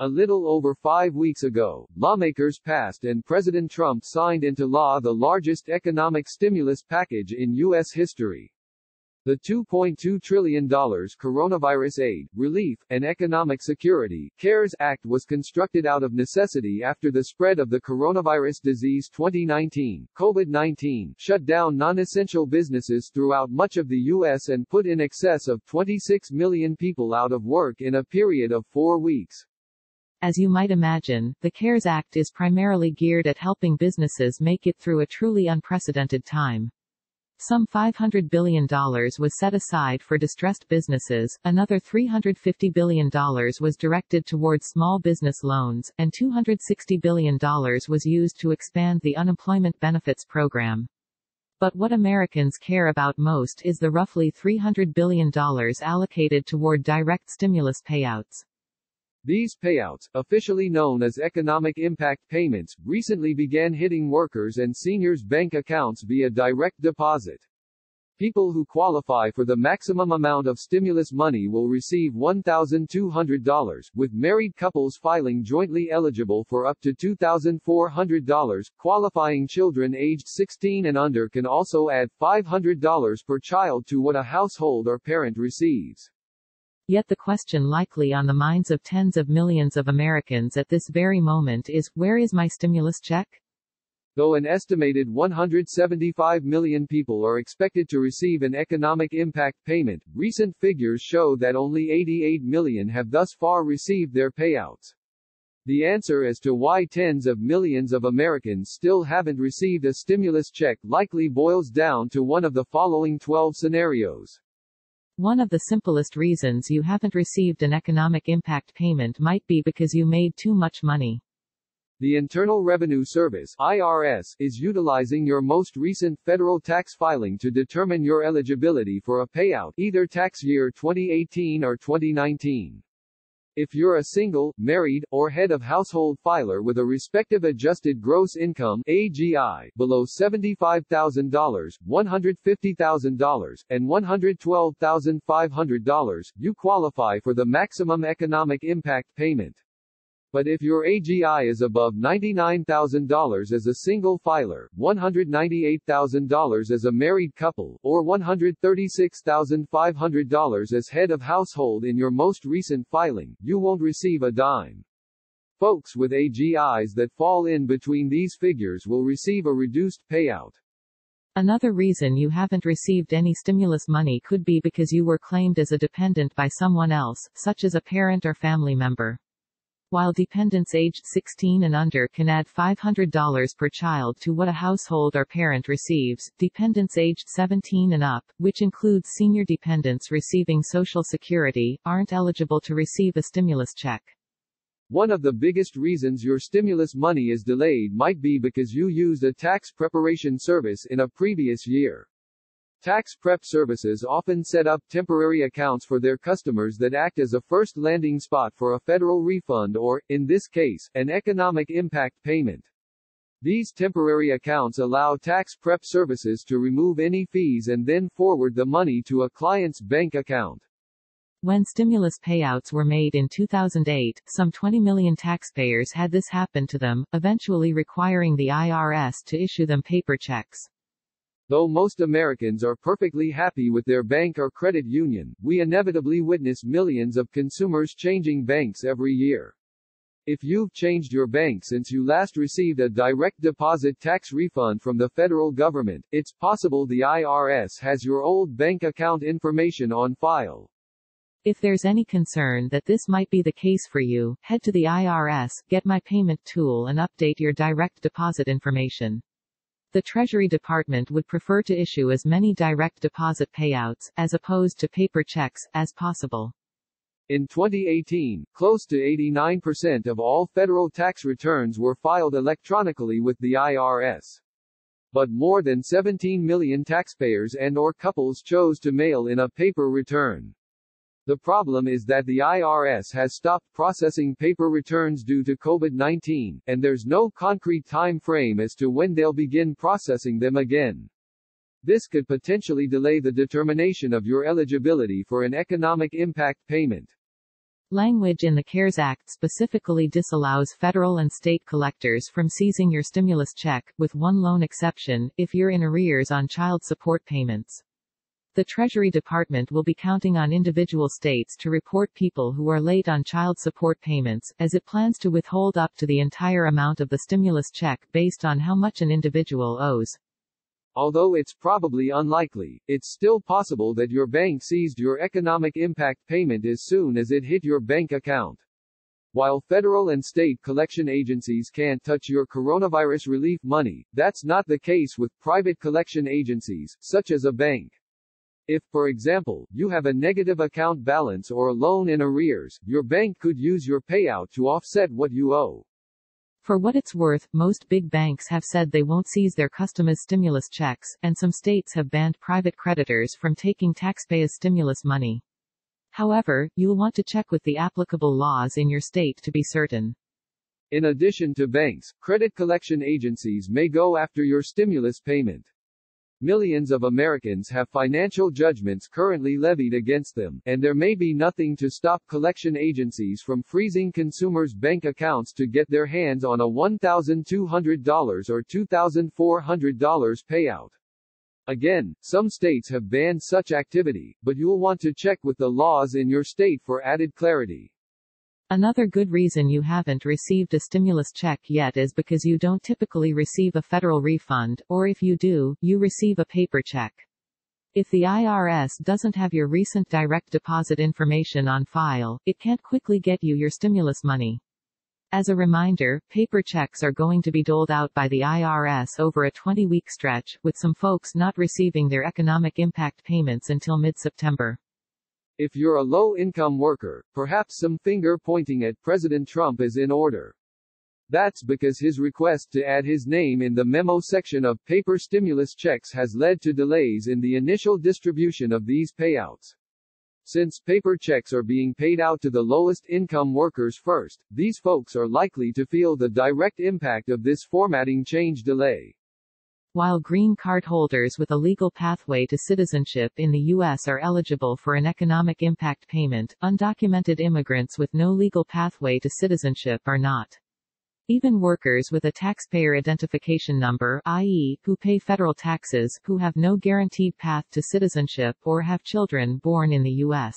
A little over 5 weeks ago, lawmakers passed and President Trump signed into law the largest economic stimulus package in U.S. history. The $2.2 trillion Coronavirus Aid, Relief, and Economic Security (CARES Act) was constructed out of necessity after the spread of the coronavirus disease 2019, COVID-19, shut down non-essential businesses throughout much of the U.S. and put in excess of 26 million people out of work in a period of 4 weeks. As you might imagine, the CARES Act is primarily geared at helping businesses make it through a truly unprecedented time. Some $500 billion was set aside for distressed businesses, another $350 billion was directed towards small business loans, and $260 billion was used to expand the unemployment benefits program. But what Americans care about most is the roughly $300 billion allocated toward direct stimulus payouts. These payouts, officially known as economic impact payments, recently began hitting workers and seniors' bank accounts via direct deposit. People who qualify for the maximum amount of stimulus money will receive $1,200, with married couples filing jointly eligible for up to $2,400. Qualifying children aged 16 and under can also add $500 per child to what a household or parent receives. Yet the question likely on the minds of tens of millions of Americans at this very moment is, where is my stimulus check? Though an estimated 175 million people are expected to receive an economic impact payment, recent figures show that only 88 million have thus far received their payouts. The answer as to why tens of millions of Americans still haven't received a stimulus check likely boils down to one of the following 12 scenarios. One of the simplest reasons you haven't received an economic impact payment might be because you made too much money. The Internal Revenue Service (IRS) is utilizing your most recent federal tax filing to determine your eligibility for a payout, either tax year 2018 or 2019. If you're a single, married, or head of household filer with a respective adjusted gross income (AGI) below $75,000, $150,000, and $112,500, you qualify for the maximum economic impact payment. But if your AGI is above $99,000 as a single filer, $198,000 as a married couple, or $136,500 as head of household in your most recent filing, you won't receive a dime. Folks with AGIs that fall in between these figures will receive a reduced payout. Another reason you haven't received any stimulus money could be because you were claimed as a dependent by someone else, such as a parent or family member. While dependents aged 16 and under can add $500 per child to what a household or parent receives, dependents aged 17 and up, which includes senior dependents receiving Social Security, aren't eligible to receive a stimulus check. One of the biggest reasons your stimulus money is delayed might be because you used a tax preparation service in a previous year. Tax prep services often set up temporary accounts for their customers that act as a first landing spot for a federal refund or, in this case, an economic impact payment. These temporary accounts allow tax prep services to remove any fees and then forward the money to a client's bank account. When stimulus payouts were made in 2008, some 20 million taxpayers had this happen to them, eventually requiring the IRS to issue them paper checks. Though most Americans are perfectly happy with their bank or credit union, we inevitably witness millions of consumers changing banks every year. If you've changed your bank since you last received a direct deposit tax refund from the federal government, it's possible the IRS has your old bank account information on file. If there's any concern that this might be the case for you, head to the IRS, get My Payment tool and update your direct deposit information. The Treasury Department would prefer to issue as many direct deposit payouts, as opposed to paper checks, as possible. In 2018, close to 89% of all federal tax returns were filed electronically with the IRS. But more than 17 million taxpayers and/or couples chose to mail in a paper return. The problem is that the IRS has stopped processing paper returns due to COVID-19, and there's no concrete time frame as to when they'll begin processing them again. This could potentially delay the determination of your eligibility for an economic impact payment. Language in the CARES Act specifically disallows federal and state collectors from seizing your stimulus check, with one lone exception, if you're in arrears on child support payments. The Treasury Department will be counting on individual states to report people who are late on child support payments, as it plans to withhold up to the entire amount of the stimulus check based on how much an individual owes. Although it's probably unlikely, it's still possible that your bank seized your economic impact payment as soon as it hit your bank account. While federal and state collection agencies can't touch your coronavirus relief money, that's not the case with private collection agencies, such as a bank. If, for example, you have a negative account balance or a loan in arrears, your bank could use your payout to offset what you owe. For what it's worth, most big banks have said they won't seize their customers' stimulus checks, and some states have banned private creditors from taking taxpayers' stimulus money. However, you'll want to check with the applicable laws in your state to be certain. In addition to banks, credit collection agencies may go after your stimulus payment. Millions of Americans have financial judgments currently levied against them, and there may be nothing to stop collection agencies from freezing consumers' bank accounts to get their hands on a $1,200 or $2,400 payout. Again, some states have banned such activity, but you'll want to check with the laws in your state for added clarity. Another good reason you haven't received a stimulus check yet is because you don't typically receive a federal refund, or if you do, you receive a paper check. If the IRS doesn't have your recent direct deposit information on file, it can't quickly get you your stimulus money. As a reminder, paper checks are going to be doled out by the IRS over a 20-week stretch, with some folks not receiving their economic impact payments until mid-September. If you're a low-income worker, perhaps some finger-pointing at President Trump is in order. That's because his request to add his name in the memo section of paper stimulus checks has led to delays in the initial distribution of these payouts. Since paper checks are being paid out to the lowest-income workers first, these folks are likely to feel the direct impact of this formatting change delay. While green card holders with a legal pathway to citizenship in the U.S. are eligible for an economic impact payment, undocumented immigrants with no legal pathway to citizenship are not. Even workers with a taxpayer identification number, i.e., who pay federal taxes, who have no guaranteed path to citizenship or have children born in the U.S.,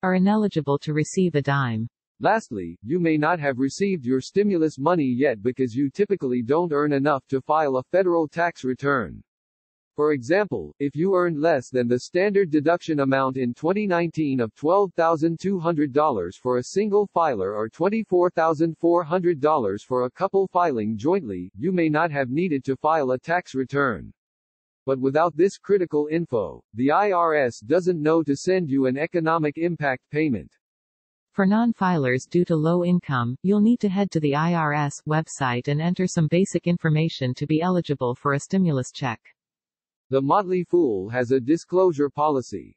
are ineligible to receive a dime. Lastly, you may not have received your stimulus money yet because you typically don't earn enough to file a federal tax return. For example, if you earned less than the standard deduction amount in 2019 of $12,200 for a single filer or $24,400 for a couple filing jointly, you may not have needed to file a tax return. But without this critical info, the IRS doesn't know to send you an economic impact payment. For non-filers due to low income, you'll need to head to the IRS website and enter some basic information to be eligible for a stimulus check. The Motley Fool has a disclosure policy.